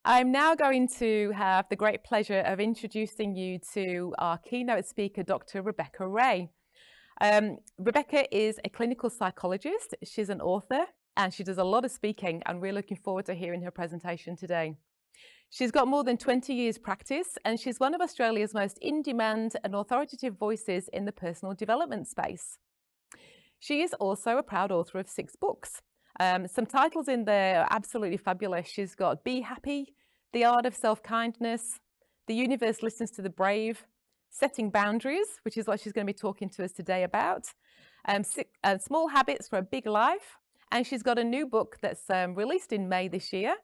I'm now going to have the great pleasure of introducing you to our keynote speaker, Dr. Rebecca Ray. Rebecca is a clinical psychologist, she's an author, and she does a lot of speaking, and we're looking forward to hearing her presentation today. She's got more than 20 years practice, and she's one of Australia's most in-demand and authoritative voices in the personal development space. She is also a proud author of 6 books. Some titles in there are absolutely fabulous. She's got Be Happy, The Art of Self-Kindness, The Universe Listens to the Brave, Setting Boundaries, which is what she's going to be talking to us today about, Small Habits for a Big Life, and she's got a new book that's released in May this year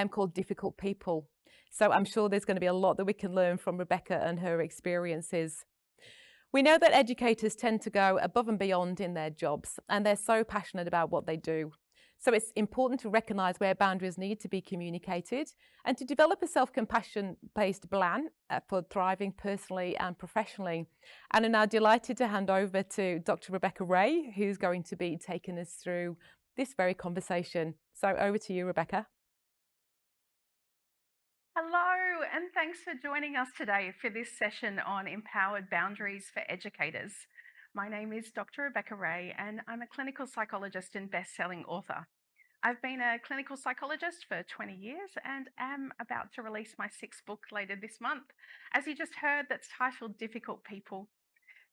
called Difficult People. So I'm sure there's going to be a lot that we can learn from Rebecca and her experiences. We know that educators tend to go above and beyond in their jobs, and they're so passionate about what they do. So it's important to recognise where boundaries need to be communicated and to develop a self-compassion-based plan for thriving personally and professionally. And I'm now delighted to hand over to Dr. Rebecca Ray, who's going to be taking us through this very conversation. So over to you, Rebecca. Hello, and thanks for joining us today for this session on empowered boundaries for educators. My name is Dr. Rebecca Ray, and I'm a clinical psychologist and best-selling author. I've been a clinical psychologist for 20 years and am about to release my 6th book later this month, as you just heard, that's titled Difficult People.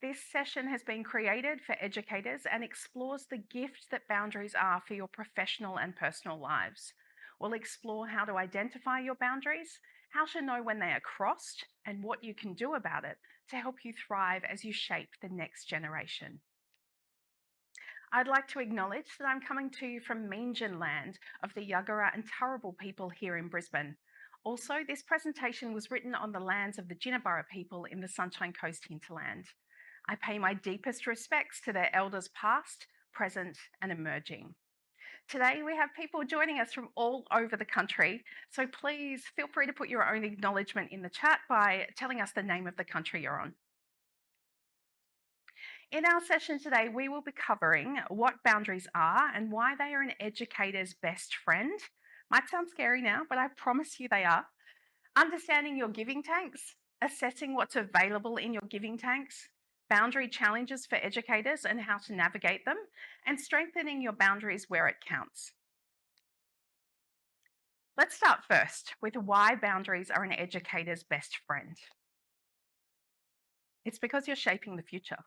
This session has been created for educators and explores the gift that boundaries are for your professional and personal lives. We'll explore how to identify your boundaries, how to know when they are crossed, and what you can do about it to help you thrive as you shape the next generation. I'd like to acknowledge that I'm coming to you from Meanjin land of the Yagara and Turrbal people here in Brisbane. Also, this presentation was written on the lands of the Jinnaburra people in the Sunshine Coast hinterland. I pay my deepest respects to their elders past, present, and emerging. Today, we have people joining us from all over the country, so please feel free to put your own acknowledgement in the chat by telling us the name of the country you're on. In our session today, we will be covering what boundaries are and why they are an educator's best friend. Might sound scary now, but I promise you they are. Understanding your giving tanks, assessing what's available in your giving tanks, boundary challenges for educators and how to navigate them, and strengthening your boundaries where it counts. Let's start first with why boundaries are an educator's best friend. It's because you're shaping the future.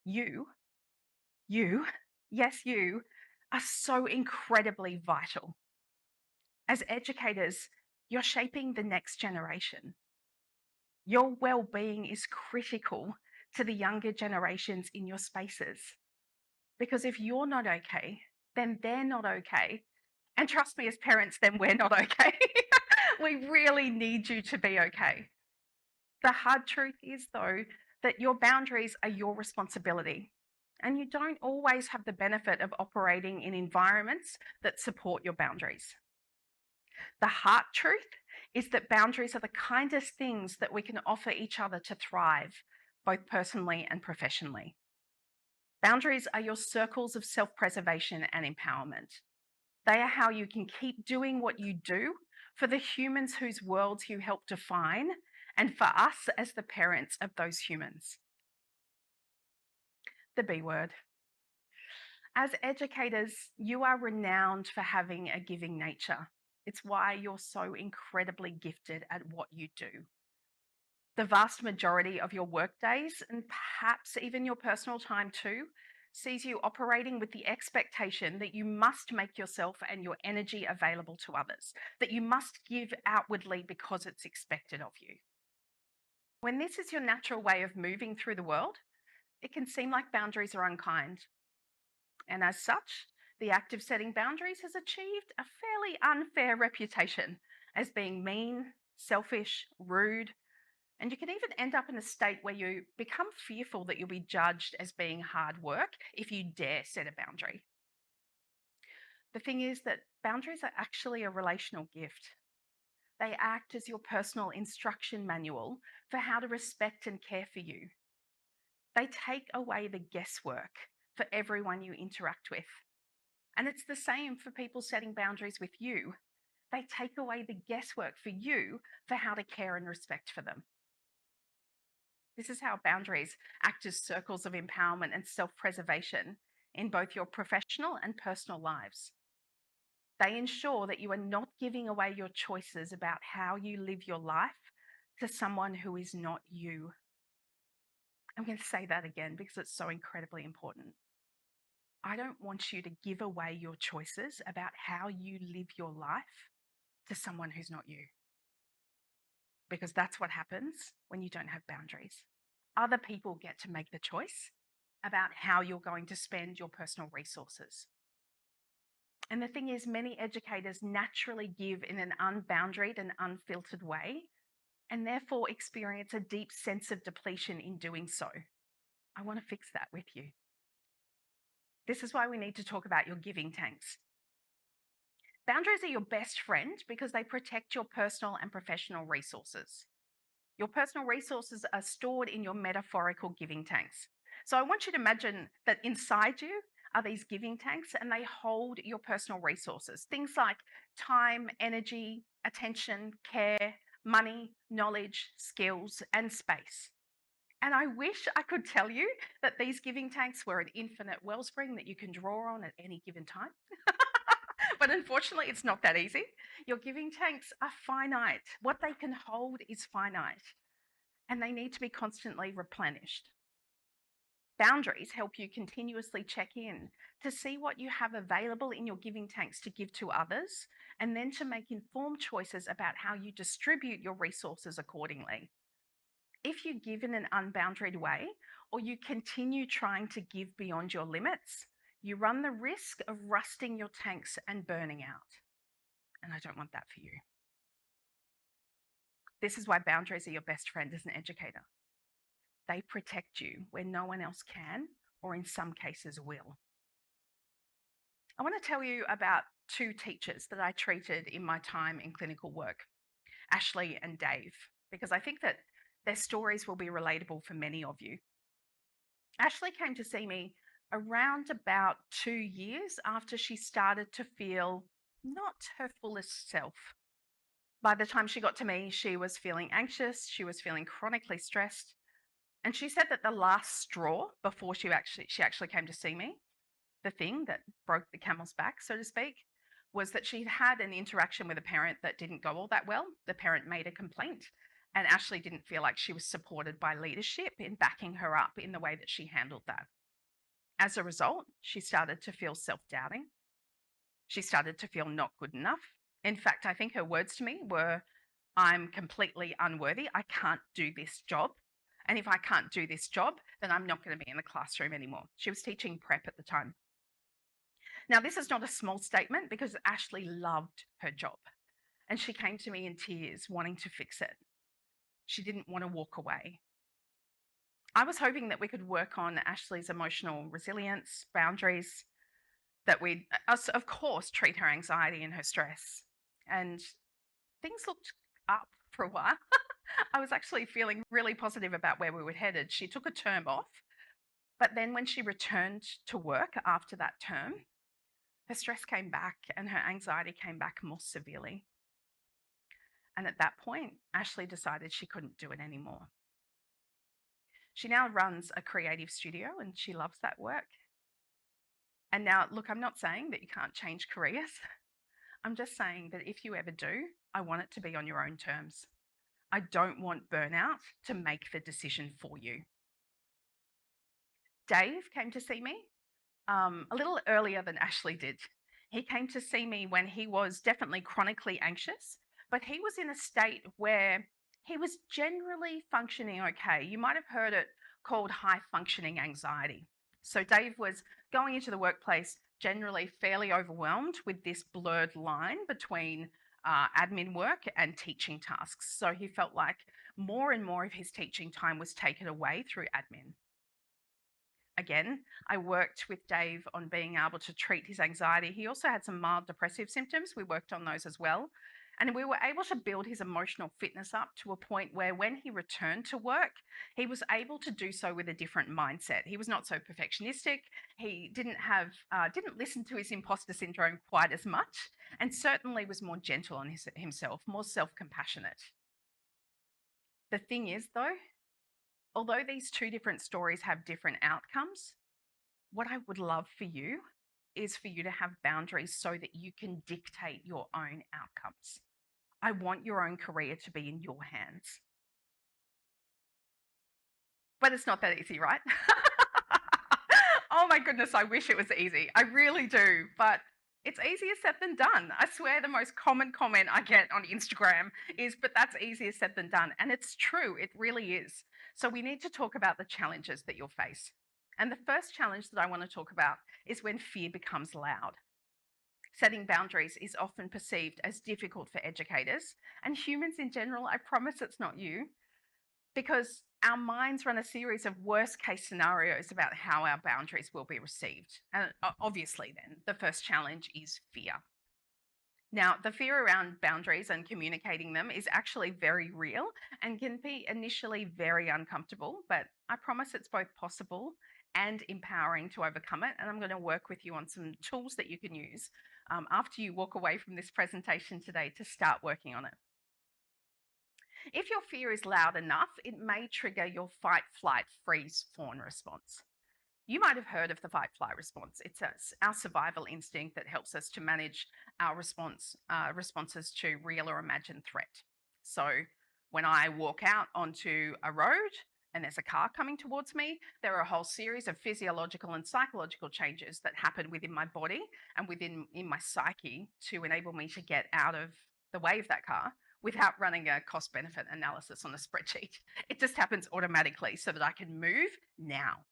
You, yes, you, are so incredibly vital. As educators, you're shaping the next generation. Your well-being is critical to the younger generations in your spaces. Because if you're not okay, then they're not okay. And trust me, as parents, then we're not okay. We really need you to be okay. The hard truth is, though, that your boundaries are your responsibility. And you don't always have the benefit of operating in environments that support your boundaries. The hard truth is that boundaries are the kindest things that we can offer each other to thrive, both personally and professionally. Boundaries are your circles of self-preservation and empowerment. They are how you can keep doing what you do for the humans whose worlds you help define, and for us as the parents of those humans. The B word. As educators, you are renowned for having a giving nature. It's why you're so incredibly gifted at what you do. The vast majority of your work days, and perhaps even your personal time too, sees you operating with the expectation that you must make yourself and your energy available to others, that you must give outwardly because it's expected of you. When this is your natural way of moving through the world, it can seem like boundaries are unkind. And as such, the act of setting boundaries has achieved a fairly unfair reputation as being mean, selfish, rude, and you can even end up in a state where you become fearful that you'll be judged as being hard work if you dare set a boundary. The thing is that boundaries are actually a relational gift. They act as your personal instruction manual for how to respect and care for you. They take away the guesswork for everyone you interact with. And it's the same for people setting boundaries with you. They take away the guesswork for you for how to care and respect for them. This is how boundaries act as circles of empowerment and self-preservation in both your professional and personal lives. They ensure that you are not giving away your choices about how you live your life to someone who is not you. I'm going to say that again because it's so incredibly important. I don't want you to give away your choices about how you live your life to someone who's not you. Because that's what happens when you don't have boundaries. Other people get to make the choice about how you're going to spend your personal resources. And the thing is, many educators naturally give in an unboundaried and unfiltered way, and therefore experience a deep sense of depletion in doing so. I want to fix that with you. This is why we need to talk about your giving tanks. Boundaries are your best friend because they protect your personal and professional resources. Your personal resources are stored in your metaphorical giving tanks. So I want you to imagine that inside you are these giving tanks and they hold your personal resources. Things like time, energy, attention, care, money, knowledge, skills, and space. And I wish I could tell you that these giving tanks were an infinite wellspring that you can draw on at any given time. But unfortunately, it's not that easy. Your giving tanks are finite. What they can hold is finite, and they need to be constantly replenished. Boundaries help you continuously check in to see what you have available in your giving tanks to give to others, and then to make informed choices about how you distribute your resources accordingly. If you give in an unboundaried way, or you continue trying to give beyond your limits, you run the risk of rusting your tanks and burning out. And I don't want that for you. This is why boundaries are your best friend as an educator. They protect you where no one else can, or in some cases will. I want to tell you about two teachers that I treated in my time in clinical work, Ashley and Dave, because I think that their stories will be relatable for many of you. Ashley came to see me around about 2 years after she started to feel not her fullest self. By the time she got to me, she was feeling anxious, she was feeling chronically stressed, and she said that the last straw before she actually came to see me, the thing that broke the camel's back, so to speak, was that she'd had an interaction with a parent that didn't go all that well. The parent made a complaint, and Ashley didn't feel like she was supported by leadership in backing her up in the way that she handled that. As a result, she started to feel self-doubting. She started to feel not good enough. In fact, I think her words to me were, "I'm completely unworthy. I can't do this job. And if I can't do this job, then I'm not going to be in the classroom anymore." She was teaching prep at the time. Now, this is not a small statement because Ashley loved her job and she came to me in tears wanting to fix it. She didn't want to walk away. I was hoping that we could work on Ashley's emotional resilience, boundaries, that we'd, of course, treat her anxiety and her stress. And things looked up for a while. I was actually feeling really positive about where we were headed. She took a term off, but then when she returned to work after that term, her stress came back and her anxiety came back more severely. And at that point, Ashley decided she couldn't do it anymore. She now runs a creative studio and she loves that work. And now, look, I'm not saying that you can't change careers. I'm just saying that if you ever do, I want it to be on your own terms. I don't want burnout to make the decision for you. Dave came to see me a little earlier than Ashley did. He came to see me when he was definitely chronically anxious, but he was in a state where he was generally functioning okay. You might have heard it called high functioning anxiety. So Dave was going into the workplace generally fairly overwhelmed with this blurred line between admin work and teaching tasks. So he felt like more and more of his teaching time was taken away through admin. Again, I worked with Dave on being able to treat his anxiety. He also had some mild depressive symptoms. We worked on those as well. And we were able to build his emotional fitness up to a point where when he returned to work, he was able to do so with a different mindset. He was not so perfectionistic. He didn't listen to his imposter syndrome quite as much, and certainly was more gentle on himself, more self-compassionate. The thing is, though, although these two different stories have different outcomes, what I would love for you is for you to have boundaries so that you can dictate your own outcomes. I want your own career to be in your hands. But it's not that easy, right? Oh my goodness, I wish it was easy. I really do. But it's easier said than done. I swear the most common comment I get on Instagram is, but that's easier said than done. And it's true, it really is. So we need to talk about the challenges that you'll face. And the first challenge that I want to talk about is when fear becomes loud. Setting boundaries is often perceived as difficult for educators and humans in general. I promise it's not you, because our minds run a series of worst case scenarios about how our boundaries will be received. And obviously, then, the first challenge is fear. Now, the fear around boundaries and communicating them is actually very real and can be initially very uncomfortable, but I promise it's both possible and empowering to overcome it. And I'm going to work with you on some tools that you can use after you walk away from this presentation today to start working on it. If your fear is loud enough, it may trigger your fight, flight, freeze, fawn response. You might have heard of the fight flight response. It's our survival instinct that helps us to manage our responses to real or imagined threat. So when I walk out onto a road and there's a car coming towards me, there are a whole series of physiological and psychological changes that happen within my body and in my psyche to enable me to get out of the way of that car without running a cost benefit analysis on a spreadsheet. It just happens automatically so that I can move now.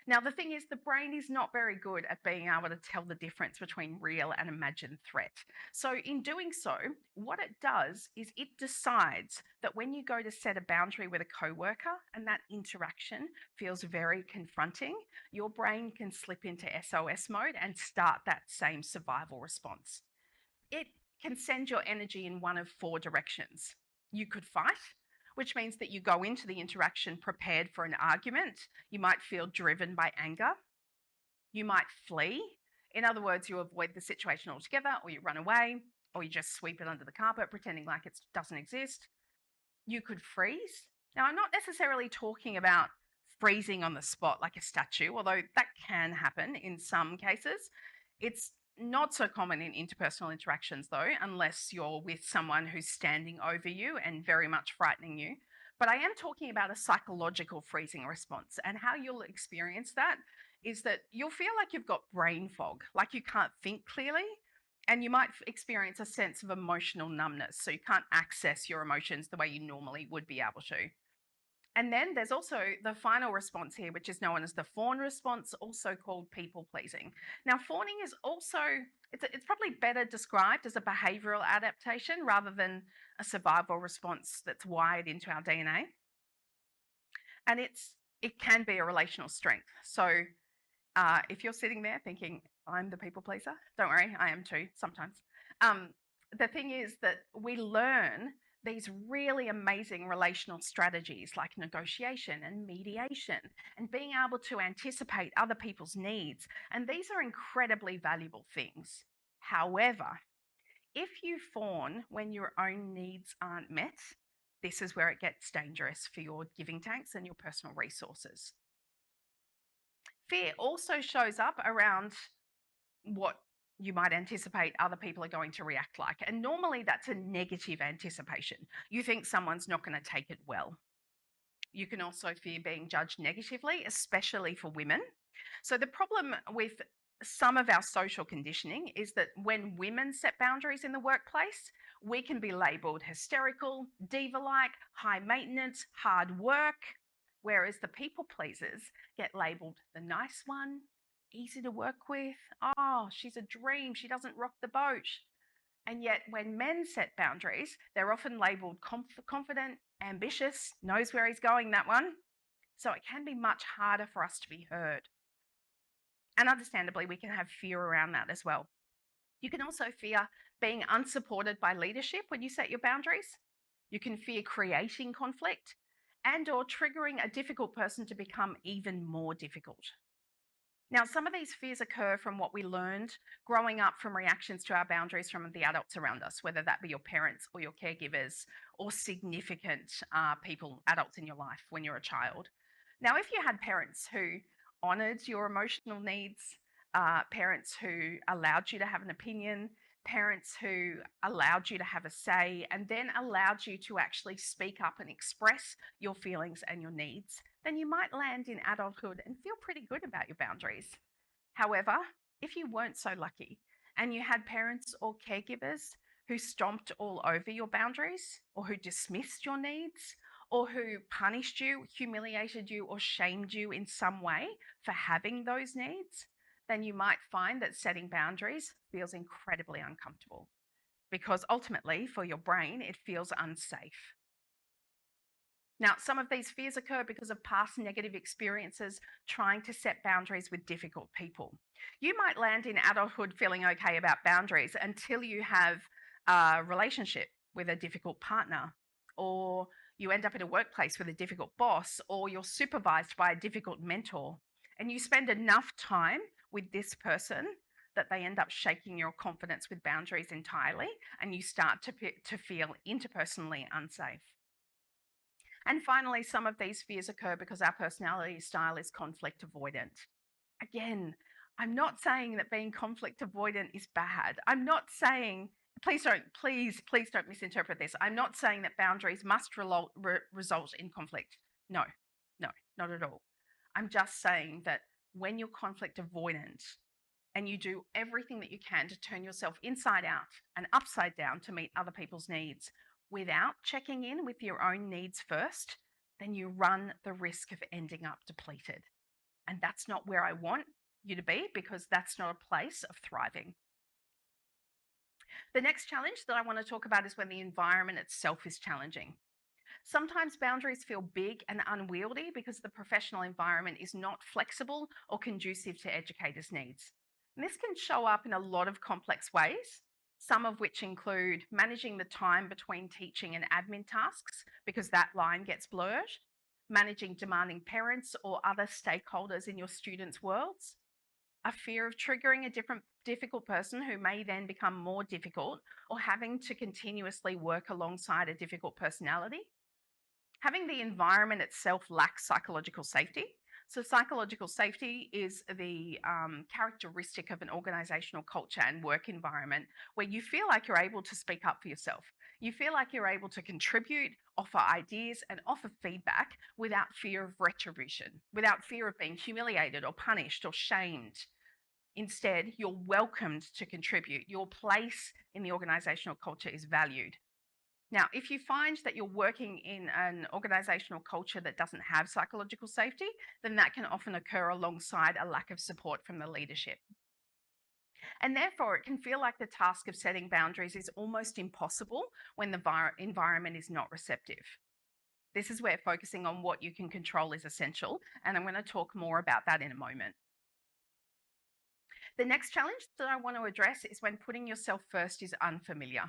Now, the thing is, the brain is not very good at being able to tell the difference between real and imagined threat. So, in doing so, what it does is it decides that when you go to set a boundary with a coworker and that interaction feels very confronting, your brain can slip into SOS mode and start that same survival response. It can send your energy in one of four directions. You could fight, which means that you go into the interaction prepared for an argument. You might feel driven by anger. You might flee. In other words, you avoid the situation altogether, or you run away, or you just sweep it under the carpet, pretending like it doesn't exist. You could freeze. Now, I'm not necessarily talking about freezing on the spot like a statue, although that can happen in some cases. It's not so common in interpersonal interactions, though, unless you're with someone who's standing over you and very much frightening you. But I am talking about a psychological freezing response, and how you'll experience that is that you'll feel like you've got brain fog, like you can't think clearly, and you might experience a sense of emotional numbness. So you can't access your emotions the way you normally would be able to. And then there's also the final response here, which is known as the fawn response, also called people pleasing. Now, fawning is also, it's probably better described as a behavioral adaptation rather than a survival response that's wired into our DNA. And it can be a relational strength. So if you're sitting there thinking, I'm the people pleaser, don't worry, I am too sometimes. The thing is that we learn these really amazing relational strategies like negotiation and mediation and being able to anticipate other people's needs. And these are incredibly valuable things. However, if you fawn when your own needs aren't met, this is where it gets dangerous for your giving tanks and your personal resources. Fear also shows up around what you might anticipate other people are going to react like. And normally that's a negative anticipation. You think someone's not going to take it well. You can also fear being judged negatively, especially for women. So the problem with some of our social conditioning is that when women set boundaries in the workplace, we can be labeled hysterical, diva-like, high maintenance, hard work, whereas the people pleasers get labeled the nice one, easy to work with. Oh, she's a dream. She doesn't rock the boat. And yet, when men set boundaries, they're often labeled confident, ambitious, knows where he's going, that one. So it can be much harder for us to be heard. And understandably, we can have fear around that as well. You can also fear being unsupported by leadership when you set your boundaries. You can fear creating conflict and or triggering a difficult person to become even more difficult. Now, some of these fears occur from what we learned growing up from reactions to our boundaries from the adults around us, whether that be your parents or your caregivers or significant people, adults in your life when you're a child. Now, if you had parents who honored your emotional needs, parents who allowed you to have an opinion, parents who allowed you to have a say, and then allowed you to actually speak up and express your feelings and your needs, then you might land in adulthood and feel pretty good about your boundaries. However, if you weren't so lucky and you had parents or caregivers who stomped all over your boundaries or who dismissed your needs or who punished you, humiliated you, or shamed you in some way for having those needs, then you might find that setting boundaries feels incredibly uncomfortable because ultimately for your brain, it feels unsafe. Now, some of these fears occur because of past negative experiences trying to set boundaries with difficult people. You might land in adulthood feeling okay about boundaries until you have a relationship with a difficult partner, or you end up in a workplace with a difficult boss, or you're supervised by a difficult mentor, and you spend enough time with this person that they end up shaking your confidence with boundaries entirely, and you start to feel interpersonally unsafe. And finally, some of these fears occur because our personality style is conflict avoidant. Again, I'm not saying that being conflict avoidant is bad. I'm not saying, please don't misinterpret this. I'm not saying that boundaries must result in conflict. No, no, not at all. I'm just saying that when you're conflict avoidant and you do everything that you can to turn yourself inside out and upside down to meet other people's needs without checking in with your own needs first, then you run the risk of ending up depleted. And that's not where I want you to be, because that's not a place of thriving. The next challenge that I want to talk about is when the environment itself is challenging. Sometimes boundaries feel big and unwieldy because the professional environment is not flexible or conducive to educators' needs. And this can show up in a lot of complex ways, some of which include managing the time between teaching and admin tasks because that line gets blurred, managing demanding parents or other stakeholders in your students' worlds, a fear of triggering a difficult person who may then become more difficult, or having to continuously work alongside a difficult personality. Having the environment itself lack psychological safety. So, psychological safety is the characteristic of an organizational culture and work environment where you feel like you're able to speak up for yourself. You feel like you're able to contribute, offer ideas, and offer feedback without fear of retribution, without fear of being humiliated or punished or shamed. Instead, you're welcomed to contribute. Your place in the organizational culture is valued. Now, if you find that you're working in an organizational culture that doesn't have psychological safety, then that can often occur alongside a lack of support from the leadership. And therefore, it can feel like the task of setting boundaries is almost impossible when the environment is not receptive. This is where focusing on what you can control is essential, and I'm going to talk more about that in a moment. The next challenge that I want to address is when putting yourself first is unfamiliar.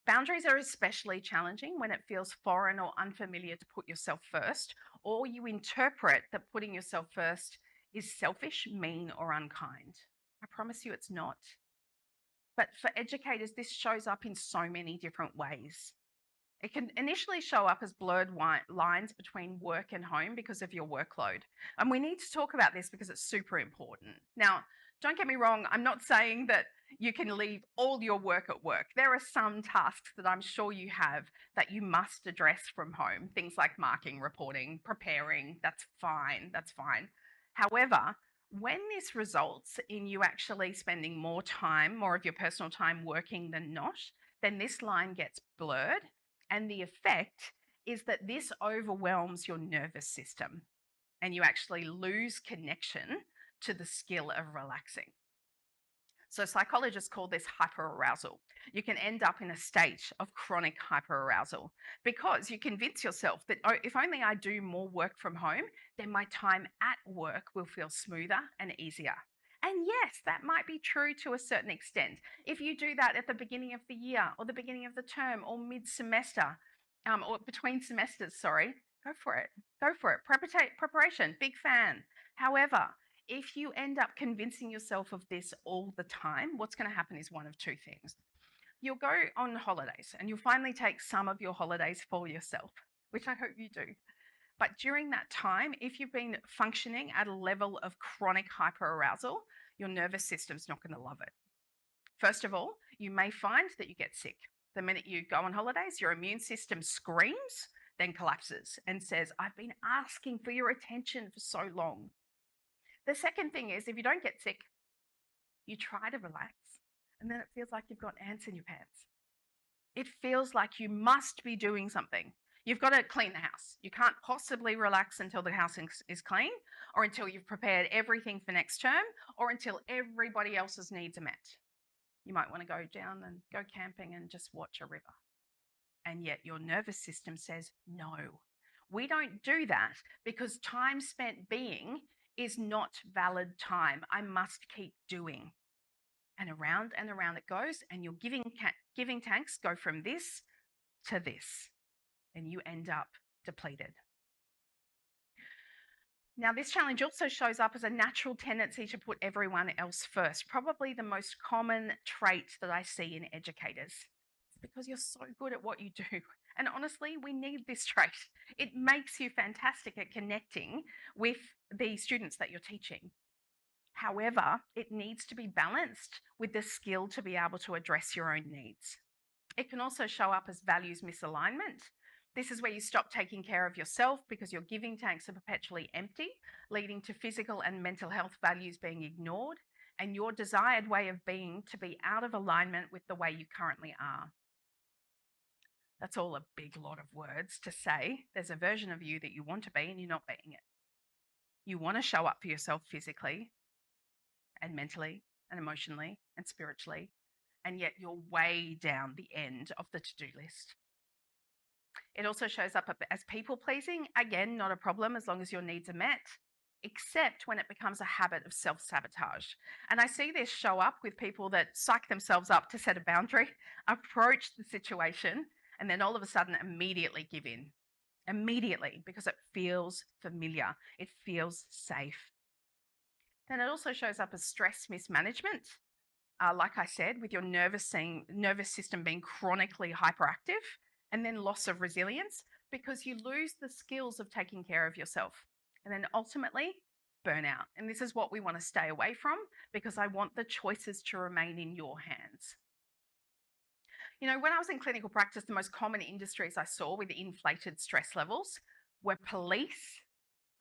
Boundaries are especially challenging when it feels foreign or unfamiliar to put yourself first, or you interpret that putting yourself first is selfish, mean, or unkind. I promise you it's not. But for educators, this shows up in so many different ways. It can initially show up as blurred lines between work and home because of your workload. And we need to talk about this because it's super important. Now, don't get me wrong, I'm not saying that you can leave all your work at work. There are some tasks that I'm sure you have that you must address from home. Things like marking, reporting, preparing, that's fine, that's fine. However, when this results in you actually spending more time, more of your personal time working than not, then this line gets blurred. And the effect is that this overwhelms your nervous system and you actually lose connection to the skill of relaxing. So, psychologists call this hyperarousal. You can end up in a state of chronic hyperarousal because you convince yourself that, oh, if only I do more work from home, then my time at work will feel smoother and easier. And yes, that might be true to a certain extent. If you do that at the beginning of the year or the beginning of the term or mid-semester, or between semesters, sorry, go for it. Go for it. Preparation, big fan. However, if you end up convincing yourself of this all the time, what's going to happen is one of two things. You'll go on holidays and you'll finally take some of your holidays for yourself, which I hope you do. But during that time, if you've been functioning at a level of chronic hyperarousal, your nervous system's not going to love it. First of all, you may find that you get sick. The minute you go on holidays, your immune system screams, then collapses and says, I've been asking for your attention for so long. The second thing is, if you don't get sick, you try to relax, and then it feels like you've got ants in your pants. It feels like you must be doing something. You've got to clean the house. You can't possibly relax until the house is clean, or until you've prepared everything for next term, or until everybody else's needs are met. You might want to go down and go camping and just watch a river. And yet your nervous system says, no, we don't do that because time spent being is not valid time. I must keep doing. And around it goes, and your giving tanks go from this to this, and you end up depleted. Now, this challenge also shows up as a natural tendency to put everyone else first, probably the most common trait that I see in educators. It's because you're so good at what you do. And honestly, we need this trait. It makes you fantastic at connecting with the students that you're teaching. However, it needs to be balanced with the skill to be able to address your own needs. It can also show up as values misalignment. This is where you stop taking care of yourself because your giving tanks are perpetually empty, leading to physical and mental health values being ignored, and your desired way of being to be out of alignment with the way you currently are. That's all a big lot of words to say. There's a version of you that you want to be and you're not being it. You want to show up for yourself physically and mentally and emotionally and spiritually, and yet you're way down the end of the to-do list. It also shows up as people pleasing. Again, not a problem as long as your needs are met, except when it becomes a habit of self-sabotage. And I see this show up with people that psych themselves up to set a boundary, approach the situation, and then all of a sudden immediately give in. Immediately, because it feels familiar. It feels safe. Then it also shows up as stress mismanagement. Like I said, with your nervous system being chronically hyperactive, and then loss of resilience because you lose the skills of taking care of yourself. And then ultimately, burnout. And this is what we want to stay away from because I want the choices to remain in your hands. You know, when I was in clinical practice, the most common industries I saw with inflated stress levels were police,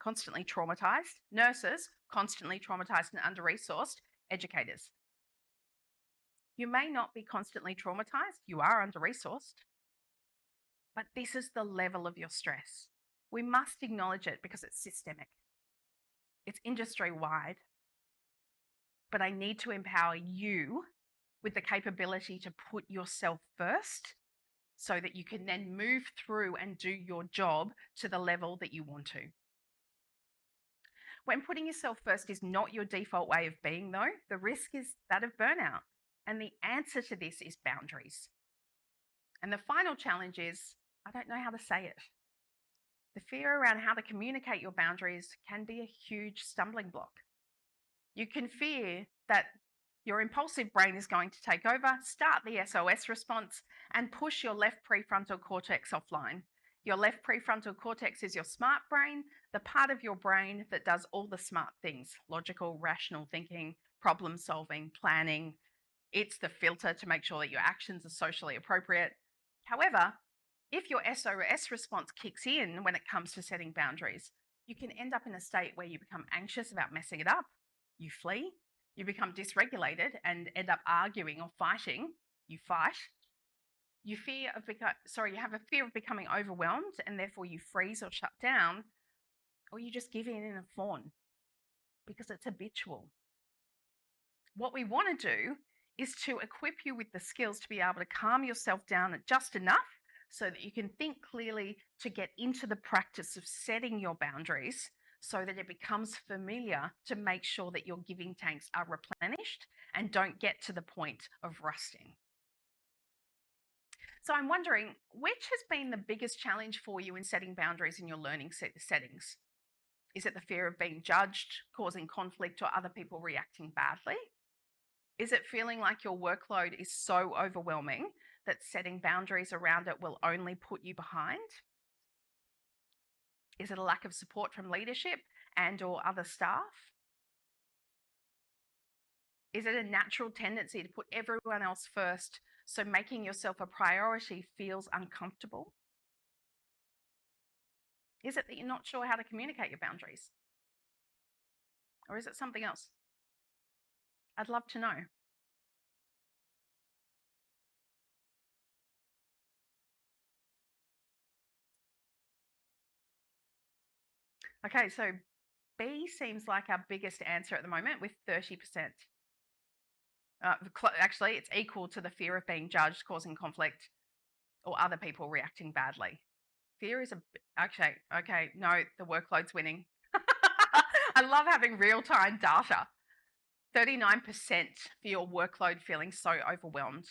constantly traumatized, nurses, constantly traumatized and under-resourced, educators. You may not be constantly traumatized, you are under-resourced, but this is the level of your stress. We must acknowledge it because it's systemic. It's industry-wide, but I need to empower you with the capability to put yourself first so that you can then move through and do your job to the level that you want to. When putting yourself first is not your default way of being, though, the risk is that of burnout. And the answer to this is boundaries. And the final challenge is, I don't know how to say it. The fear around how to communicate your boundaries can be a huge stumbling block. You can fear that your impulsive brain is going to take over, start the SOS response, and push your left prefrontal cortex offline. Your left prefrontal cortex is your smart brain, the part of your brain that does all the smart things: logical, rational thinking, problem solving, planning. It's the filter to make sure that your actions are socially appropriate. However, if your SOS response kicks in when it comes to setting boundaries, you can end up in a state where you become anxious about messing it up, you flee, you become dysregulated and end up arguing or fighting, you fight. You have a fear of becoming overwhelmed and therefore you freeze or shut down, or you just give in and fawn because it's habitual. What we want to do is to equip you with the skills to be able to calm yourself down just enough so that you can think clearly to get into the practice of setting your boundaries so that it becomes familiar to make sure that your giving tanks are replenished and don't get to the point of rusting. So I'm wondering, which has been the biggest challenge for you in setting boundaries in your learning settings? Is it the fear of being judged, causing conflict, or other people reacting badly? Is it feeling like your workload is so overwhelming that setting boundaries around it will only put you behind? Is it a lack of support from leadership and or other staff? Is it a natural tendency to put everyone else first, so making yourself a priority feels uncomfortable? Is it that you're not sure how to communicate your boundaries? Or is it something else? I'd love to know. Okay, so B seems like our biggest answer at the moment with 30%. Actually, it's equal to the fear of being judged, causing conflict, or other people reacting badly. Fear is okay, no, the workload's winning. I love having real-time data. 39% for your workload feeling so overwhelmed.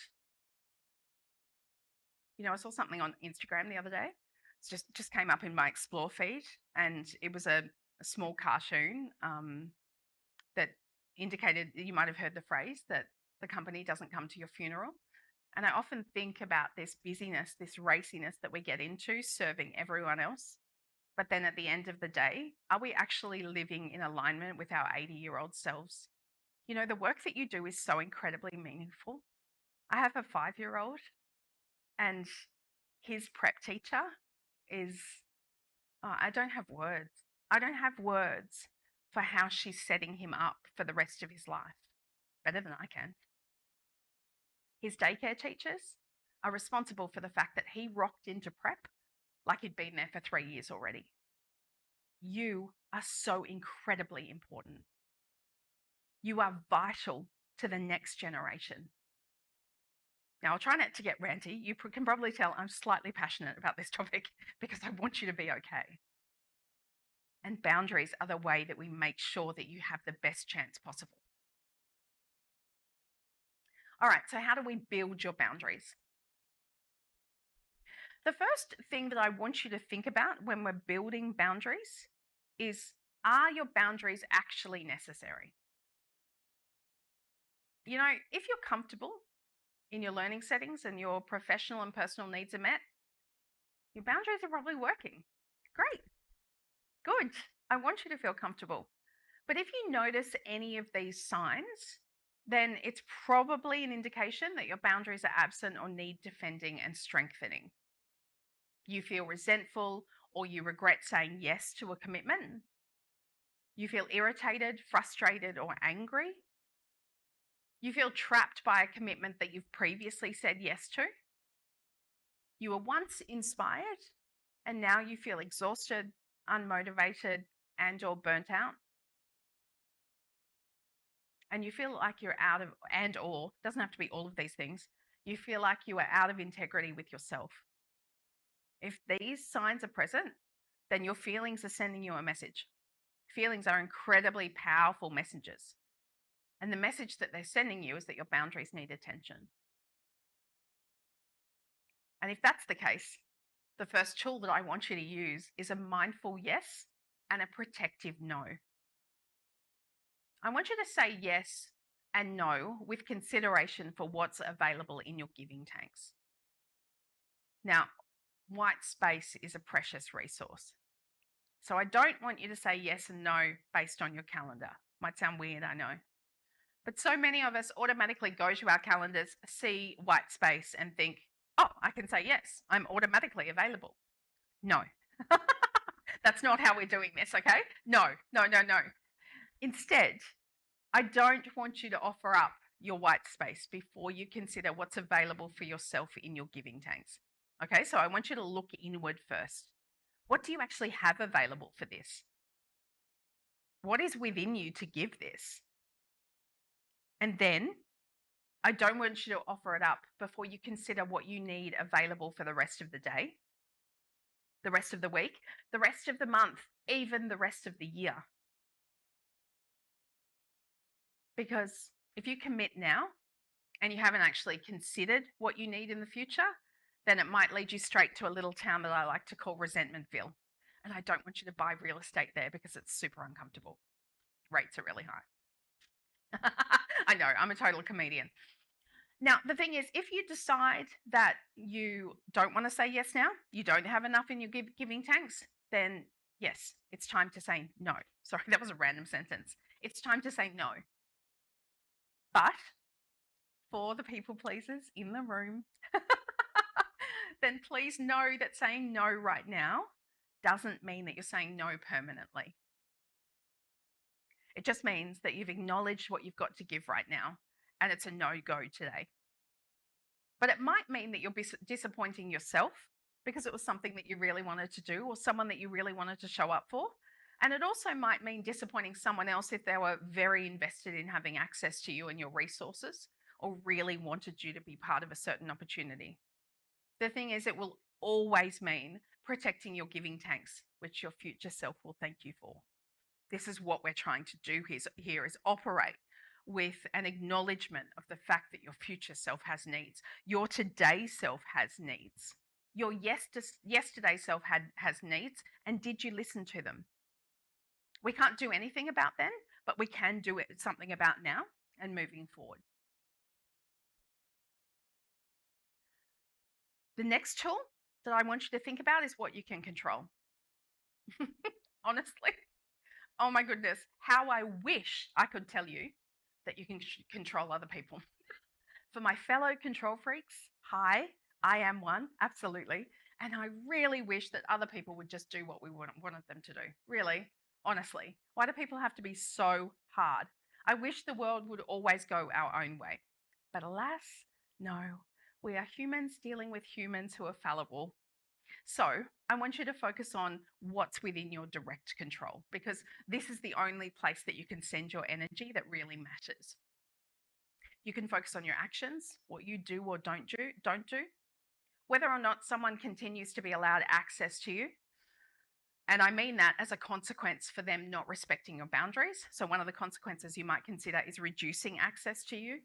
You know, I saw something on Instagram the other day. It just came up in my explore feed, and it was a small cartoon that indicated, you might have heard the phrase, that the company doesn't come to your funeral. And I often think about this busyness, this raciness that we get into serving everyone else. But then at the end of the day, are we actually living in alignment with our 80-year-old selves? You know, the work that you do is so incredibly meaningful. I have a 5-year-old, and his prep teacher is, I don't have words. I don't have words for how she's setting him up for the rest of his life. Better than I can. His daycare teachers are responsible for the fact that he rocked into prep like he'd been there for 3 years already. You are so incredibly important. You are vital to the next generation. Now, I'll try not to get ranty. You can probably tell I'm slightly passionate about this topic because I want you to be okay. And boundaries are the way that we make sure that you have the best chance possible. All right, so how do we build your boundaries? The first thing that I want you to think about when we're building boundaries is, are your boundaries actually necessary? You know, if you're comfortable in your learning settings and your professional and personal needs are met, your boundaries are probably working. Great. Good. I want you to feel comfortable. But if you notice any of these signs, then it's probably an indication that your boundaries are absent or need defending and strengthening. You feel resentful or you regret saying yes to a commitment. You feel irritated, frustrated, or angry. You feel trapped by a commitment that you've previously said yes to. You were once inspired and now you feel exhausted, unmotivated, and or burnt out. And you feel like you're out of, and or, doesn't have to be all of these things. You feel like you are out of integrity with yourself. If these signs are present, then your feelings are sending you a message. Feelings are incredibly powerful messages. And the message that they're sending you is that your boundaries need attention. And if that's the case, the first tool that I want you to use is a mindful yes and a protective no. I want you to say yes and no with consideration for what's available in your giving tanks. Now, white space is a precious resource. So I don't want you to say yes and no based on your calendar. Might sound weird, I know. But so many of us automatically go to our calendars, see white space, and think, oh, I can say yes. I'm automatically available. No. That's not how we're doing this, okay? No. Instead, I don't want you to offer up your white space before you consider what's available for yourself in your giving tanks. Okay, so I want you to look inward first. What do you actually have available for this? What is within you to give this? And then I don't want you to offer it up before you consider what you need available for the rest of the day. the rest of the week, the rest of the month, even the rest of the year. Because if you commit now and you haven't actually considered what you need in the future, then it might lead you straight to a little town that I like to call Resentmentville. And I don't want you to buy real estate there because it's super uncomfortable. Rates are really high. I know, I'm a total comedian. Now, the thing is, if you decide that you don't want to say yes now, you don't have enough in your giving tanks, then yes, it's time to say no. Sorry, that was a random sentence. It's time to say no. But for the people pleasers in the room, then please know that saying no right now doesn't mean that you're saying no permanently. It just means that you've acknowledged what you've got to give right now, and it's a no-go today. But it might mean that you're disappointing yourself because it was something that you really wanted to do or someone that you really wanted to show up for. And it also might mean disappointing someone else if they were very invested in having access to you and your resources or really wanted you to be part of a certain opportunity. The thing is, it will always mean protecting your giving tanks, which your future self will thank you for. This is what we're trying to do here is operate with an acknowledgement of the fact that your future self has needs. Your today self has needs. Your yesterday self has needs. And did you listen to them? We can't do anything about them, but we can do something about now and moving forward. The next tool that I want you to think about is what you can control. Honestly, oh my goodness, how I wish I could tell you that you can control other people. For my fellow control freaks, hi, I am one, absolutely. And I really wish that other people would just do what we wanted them to do. Really, honestly. Why do people have to be so hard? I wish the world would always go our own way. But alas, no. We are humans dealing with humans who are fallible. So I want you to focus on what's within your direct control, because this is the only place that you can send your energy that really matters. You can focus on your actions, what you do or don't do, whether or not someone continues to be allowed access to you. And I mean that as a consequence for them not respecting your boundaries. So one of the consequences you might consider is reducing access to you,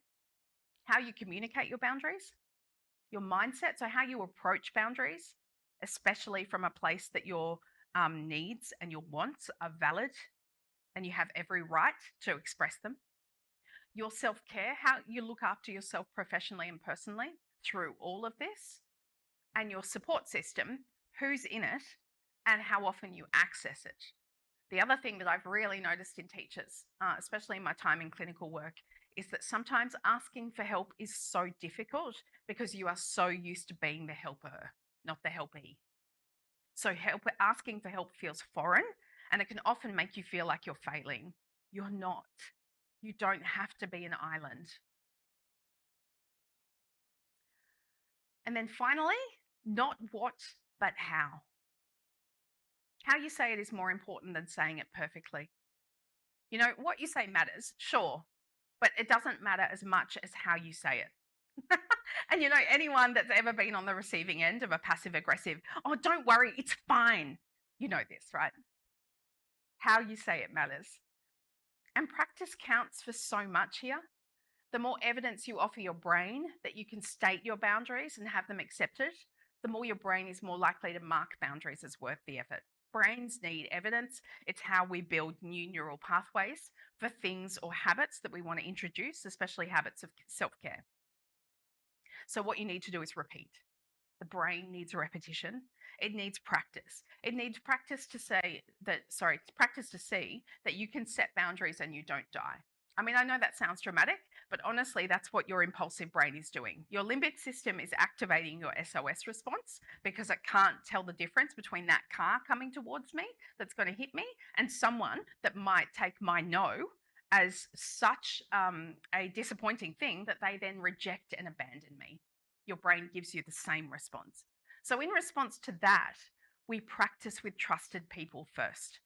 how you communicate your boundaries, your mindset, so how you approach boundaries, especially from a place that your needs and your wants are valid and you have every right to express them. Your self-care, how you look after yourself professionally and personally through all of this, and your support system, who's in it and how often you access it. The other thing that I've really noticed in teachers, especially in my time in clinical work, is that sometimes asking for help is so difficult because you are so used to being the helper, not the helpee. So asking for help feels foreign, and it can often make you feel like you're failing. You're not. You don't have to be an island. And then finally, not what, but how. How you say it is more important than saying it perfectly. You know, what you say matters, sure, but it doesn't matter as much as how you say it. And you know, anyone that's ever been on the receiving end of a passive aggressive, oh, don't worry, it's fine. You know this, right? How you say it matters. And practice counts for so much here. The more evidence you offer your brain that you can state your boundaries and have them accepted, the more your brain is more likely to mark boundaries as worth the effort. Brains need evidence. It's how we build new neural pathways for things or habits that we want to introduce, especially habits of self-care. So what you need to do is repeat. The brain needs repetition. It needs practice. It needs practice to practice to see that you can set boundaries and you don't die. I mean, I know that sounds dramatic, but honestly, that's what your impulsive brain is doing. Your limbic system is activating your SOS response because it can't tell the difference between that car coming towards me that's going to hit me and someone that might take my no as such a disappointing thing that they then reject and abandon me. Your brain gives you the same response. So in response to that, we practice with trusted people first.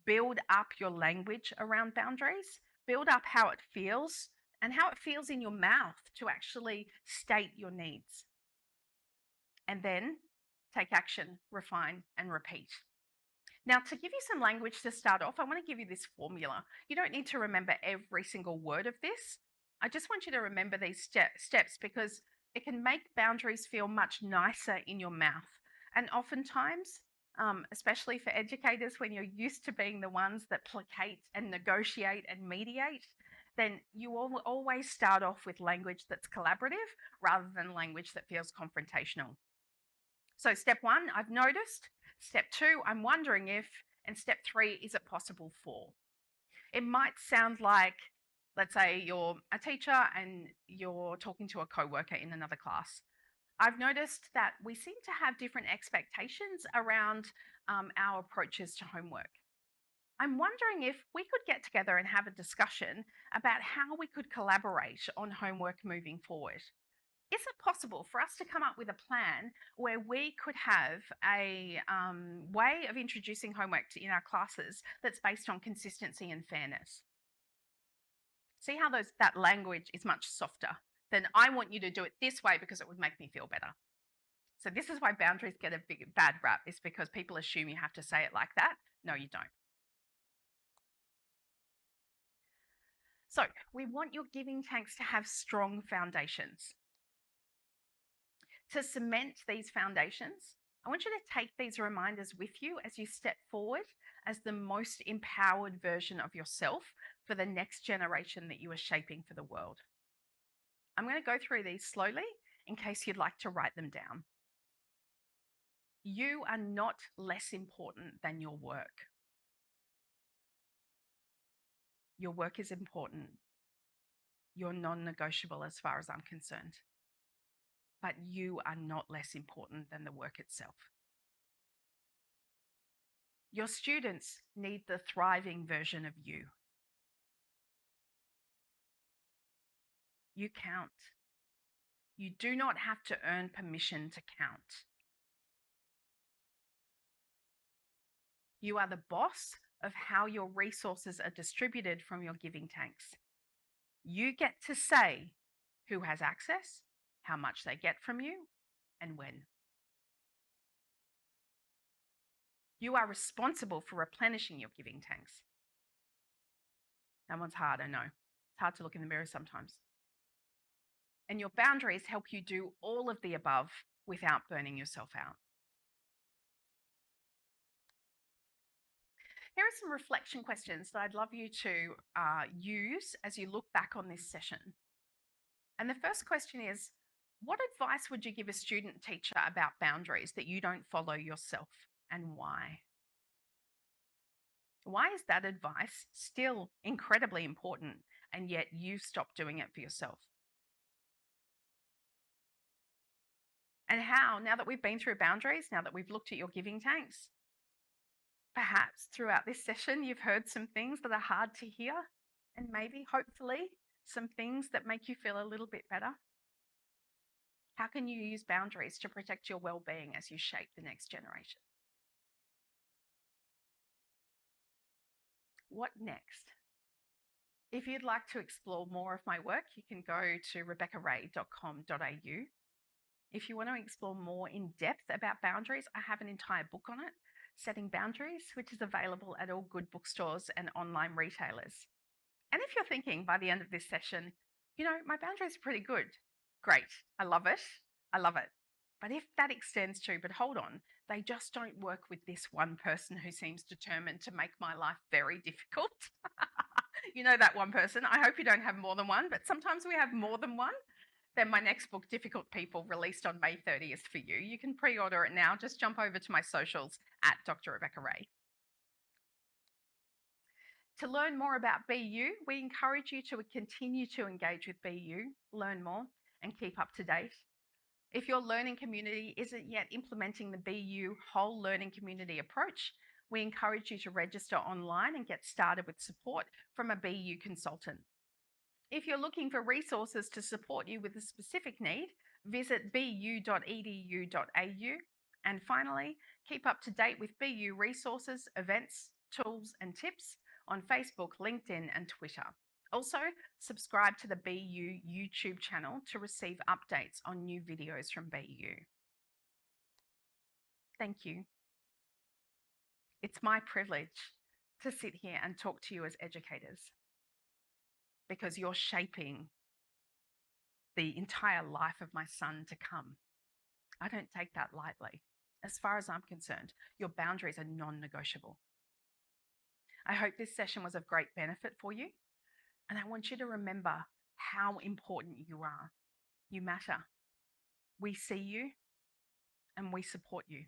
Build up your language around boundaries. Build up how it feels and how it feels in your mouth to actually state your needs. And then take action, refine, and repeat. Now, to give you some language to start off, I want to give you this formula. You don't need to remember every single word of this. I just want you to remember these steps because it can make boundaries feel much nicer in your mouth. And oftentimes, especially for educators, when you're used to being the ones that placate and negotiate and mediate, then you will always start off with language that's collaborative rather than language that feels confrontational. So step one, I've noticed. Step two, I'm wondering if. And step three, is it possible for? It might sound like, let's say you're a teacher and you're talking to a coworker in another class. I've noticed that we seem to have different expectations around our approaches to homework. I'm wondering if we could get together and have a discussion about how we could collaborate on homework moving forward. Is it possible for us to come up with a plan where we could have a way of introducing homework in our classes that's based on consistency and fairness? See how that language is much softer than I want you to do it this way because it would make me feel better. So this is why boundaries get a bad rap, is because people assume you have to say it like that. No, you don't. So we want your giving tanks to have strong foundations. To cement these foundations, I want you to take these reminders with you as you step forward as the most empowered version of yourself for the next generation that you are shaping for the world. I'm going to go through these slowly in case you'd like to write them down. You are not less important than your work. Your work is important. You're non-negotiable as far as I'm concerned. But you are not less important than the work itself. Your students need the thriving version of you. You count. You do not have to earn permission to count. You are the boss of how your resources are distributed from your giving tanks. You get to say who has access, how much they get from you, and when. You are responsible for replenishing your giving tanks. That one's hard, I know. It's hard to look in the mirror sometimes. And your boundaries help you do all of the above without burning yourself out. Here are some reflection questions that I'd love you to use as you look back on this session. And the first question is, what advice would you give a student teacher about boundaries that you don't follow yourself, and why? Why is that advice still incredibly important and yet you've stopped doing it for yourself? And how, now that we've been through boundaries, now that we've looked at your giving tanks, perhaps throughout this session, you've heard some things that are hard to hear, and maybe, hopefully, some things that make you feel a little bit better. How can you use boundaries to protect your well-being as you shape the next generation? What next? If you'd like to explore more of my work, you can go to rebeccaray.com.au. If you want to explore more in depth about boundaries, I have an entire book on it, Setting Boundaries, which is available at all good bookstores and online retailers. And if you're thinking by the end of this session, you know, my boundaries are pretty good, great, I love it, I love it. But if that extends to, but hold on, they just don't work with this one person who seems determined to make my life very difficult. You know that one person. I hope you don't have more than one, but sometimes we have more than one. Then my next book, Difficult People, released on May 30th for you. You can pre-order it now. Just jump over to my socials at Dr. Rebecca Ray. To learn more about BU, we encourage you to continue to engage with BU, learn more, and keep up to date. If your learning community isn't yet implementing the BU whole learning community approach, we encourage you to register online and get started with support from a BU consultant. If you're looking for resources to support you with a specific need, visit bu.edu.au. And finally, keep up to date with BU resources, events, tools, and tips on Facebook, LinkedIn, and Twitter. Also, subscribe to the BU YouTube channel to receive updates on new videos from BU. thank you. It's my privilege to sit here and talk to you as educators because you're shaping the entire life of my son to come. I don't take that lightly. As far as I'm concerned, your boundaries are non-negotiable. I hope this session was of great benefit for you, and I want you to remember how important you are. You matter. We see you and we support you.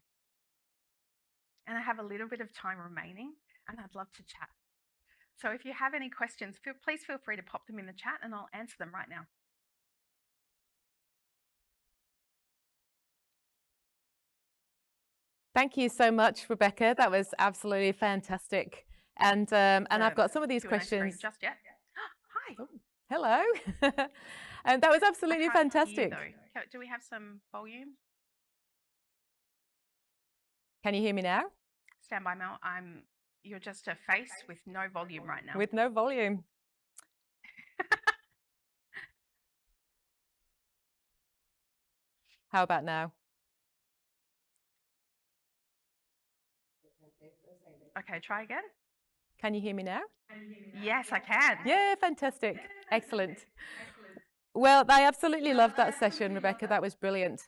And I have a little bit of time remaining and I'd love to chat. So if you have any questions, please feel free to pop them in the chat and I'll answer them right now. Thank you so much, Rebecca. That was absolutely fantastic. And I've got some of these Q&A questions. just yet. Hi. Oh, hello. And that was absolutely fantastic. Hear, do we have some volume? Can you hear me now? Stand by, Mel. You're just a face with no volume right now. With no volume. How about now? Okay, try again. Can you hear me now? Yes, I can. Yeah, fantastic. Excellent. Well, I absolutely loved that session, Rebecca. That was brilliant.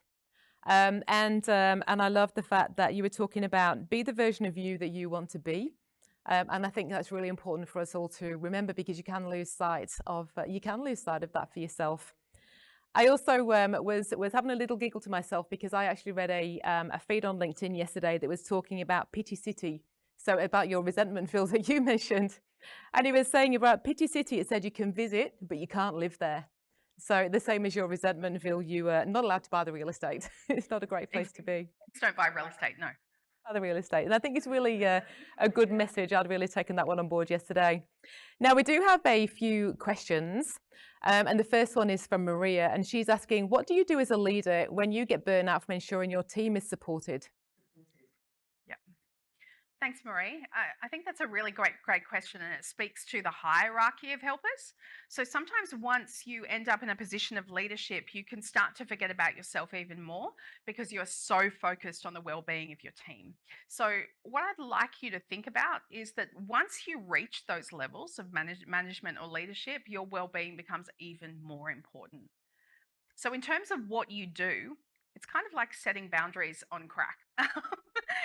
And I love the fact that you were talking about be the version of you that you want to be. And I think that's really important for us all to remember, because you can lose sight of that for yourself. I also was having a little giggle to myself because I actually read a feed on LinkedIn yesterday that was talking about Pity City. So about your resentmentville that you mentioned. And he was saying about Pity City, it said you can visit, but you can't live there. So the same as your resentmentville, you are not allowed to buy the real estate. It's not a great place to be. Don't buy real estate, no. Buy the real estate. And I think it's really a good message. I'd really taken that one on board yesterday. Now, we do have a few questions. And the first one is from Maria. And she's asking, what do you do as a leader when you get burnout from ensuring your team is supported? Thanks, Marie. I think that's a really great question, and it speaks to the hierarchy of helpers. So sometimes once you end up in a position of leadership, you can start to forget about yourself even more because you're so focused on the well-being of your team. So what I'd like you to think about is that once you reach those levels of management or leadership, your well-being becomes even more important. So in terms of what you do, it's kind of like setting boundaries on crack.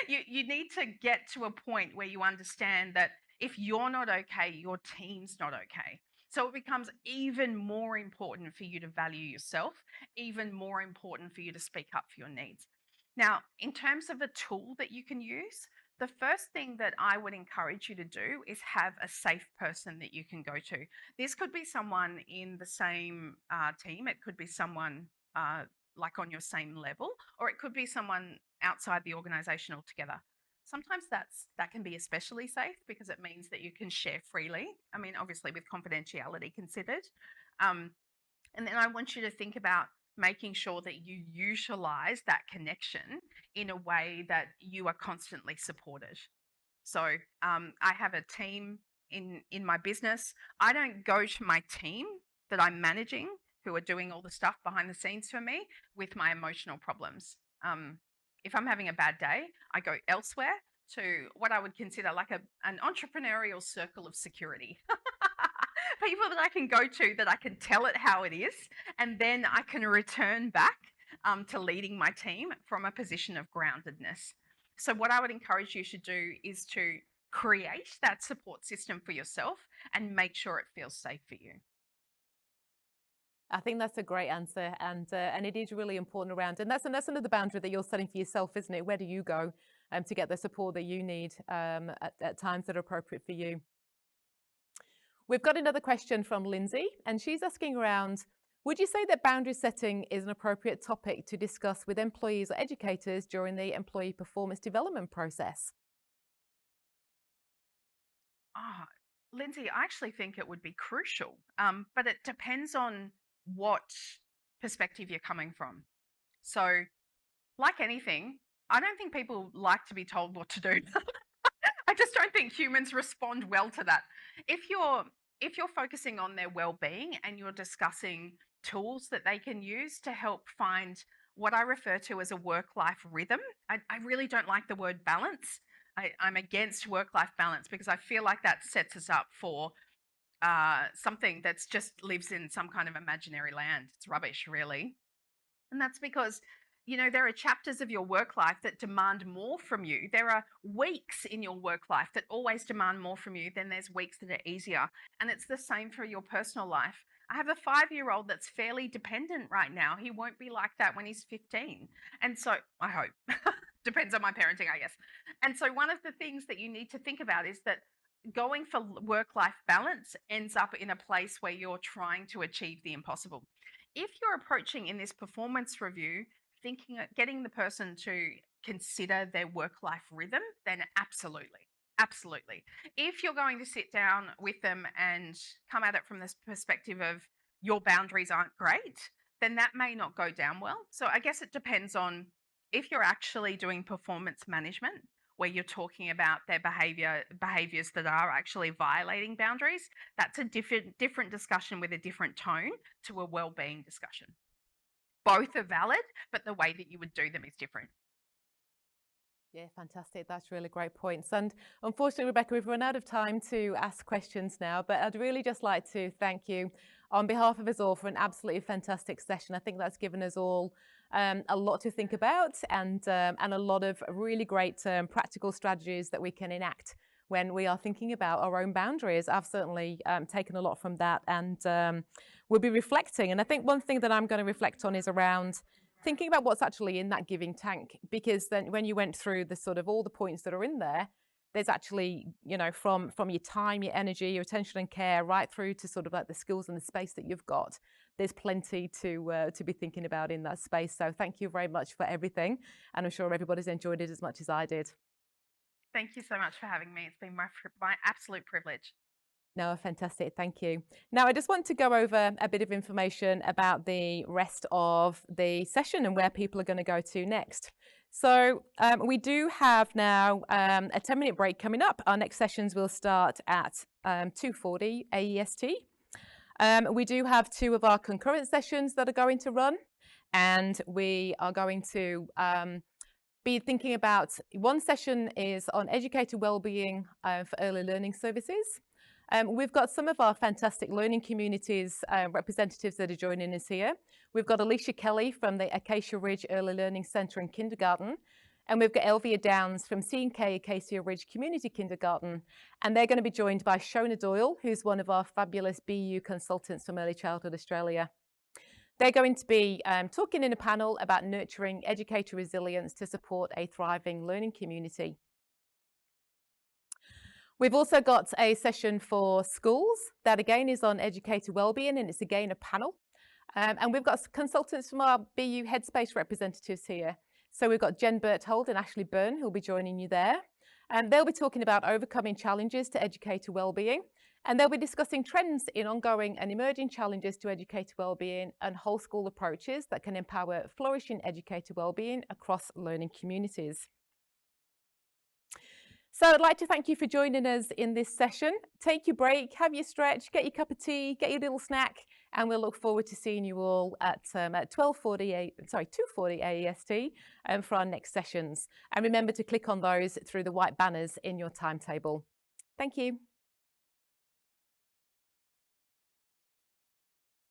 You need to get to a point where you understand that if you're not okay, your team's not okay. So it becomes even more important for you to value yourself, even more important for you to speak up for your needs. Now, in terms of a tool that you can use, the first thing that I would encourage you to do is have a safe person that you can go to. This could be someone in the same team. It could be someone like on your same level, or it could be someone outside the organization altogether. Sometimes that can be especially safe because it means that you can share freely. I mean, obviously with confidentiality considered. And then I want you to think about making sure that you utilize that connection in a way that you are constantly supported. So I have a team in my business. I don't go to my team that I'm managing, who are doing all the stuff behind the scenes for me, with my emotional problems. If I'm having a bad day, I go elsewhere to what I would consider like an entrepreneurial circle of security. People that I can go to, that I can tell it how it is, and then I can return back to leading my team from a position of groundedness. So what I would encourage you to do is to create that support system for yourself and make sure it feels safe for you. I think that's a great answer, and it is really important around, and that's another boundary that you're setting for yourself, isn't it? Where do you go to get the support that you need at times that are appropriate for you? We've got another question from Lindsay, and she's asking around, would you say that boundary setting is an appropriate topic to discuss with employees or educators during the employee performance development process? Lindsay, I actually think it would be crucial, but it depends on what perspective you're coming from. So, like anything, I don't think people like to be told what to do. I just don't think humans respond well to that. If you're focusing on their well-being and you're discussing tools that they can use to help find what I refer to as a work-life rhythm. I really don't like the word balance. I'm against work-life balance because I feel like that sets us up for something that's just lives in some kind of imaginary land. It's rubbish, really. And that's because, there are chapters of your work life that demand more from you. There are weeks in your work life that always demand more from you. Then there's weeks that are easier. And it's the same for your personal life. I have a 5-year-old that's fairly dependent right now. He won't be like that when he's 15. And so I hope. Depends on my parenting, I guess. And so one of the things that you need to think about is that going for work life balance ends up in a place where you're trying to achieve the impossible. If you're approaching in this performance review, getting the person to consider their work life rhythm, then absolutely. Absolutely. If you're going to sit down with them and come at it from this perspective of your boundaries aren't great, then that may not go down well. So I guess it depends on if you're actually doing performance management where you're talking about their behaviors that are actually violating boundaries, that's a different discussion with a different tone to a well-being discussion. Both are valid, but the way that you would do them is different. Yeah, fantastic. That's really great points. And unfortunately, Rebecca, we've run out of time to ask questions now, but I'd really just like to thank you on behalf of us all for an absolutely fantastic session. I think that's given us all a lot to think about and a lot of really great practical strategies that we can enact when we are thinking about our own boundaries. I've certainly taken a lot from that and we'll be reflecting. And I think one thing that I'm going to reflect on is around thinking about what's actually in that giving tank, because then when you went through the sort of all the points that are in there, there's actually, from your time, your energy, your attention and care, right through to sort of like the skills and the space that you've got. There's plenty to be thinking about in that space. So thank you very much for everything. And I'm sure everybody's enjoyed it as much as I did. Thank you so much for having me. It's been my absolute privilege. No, fantastic. Thank you. Now, I just want to go over a bit of information about the rest of the session and where people are going to go to next. So we do have now a 10-minute break coming up. Our next sessions will start at 2:40 AEST. We do have 2 of our concurrent sessions that are going to run, and we are going to be thinking about, one session is on educator wellbeing for early learning services. We've got some of our fantastic learning communities representatives that are joining us here. We've got Alicia Kelly from the Acacia Ridge Early Learning Centre in Kindergarten. And we've got Elvia Downs from C&K Acacia Ridge Community Kindergarten. And they're going to be joined by Shona Doyle, who's one of our fabulous BU consultants from Early Childhood Australia. They're going to be talking in a panel about nurturing educator resilience to support a thriving learning community. We've also got a session for schools that again is on educator wellbeing, and it's again a panel. And we've got consultants from our BU Headspace representatives here. So we've got Jen Berthold and Ashley Byrne who'll be joining you there. And they'll be talking about overcoming challenges to educator wellbeing. And they'll be discussing trends in ongoing and emerging challenges to educator wellbeing and whole school approaches that can empower flourishing educator wellbeing across learning communities. So I'd like to thank you for joining us in this session. Take your break, have your stretch, get your cup of tea, get your little snack, and we'll look forward to seeing you all at 2:40 AEST for our next sessions. And remember to click on those through the white banners in your timetable. Thank you.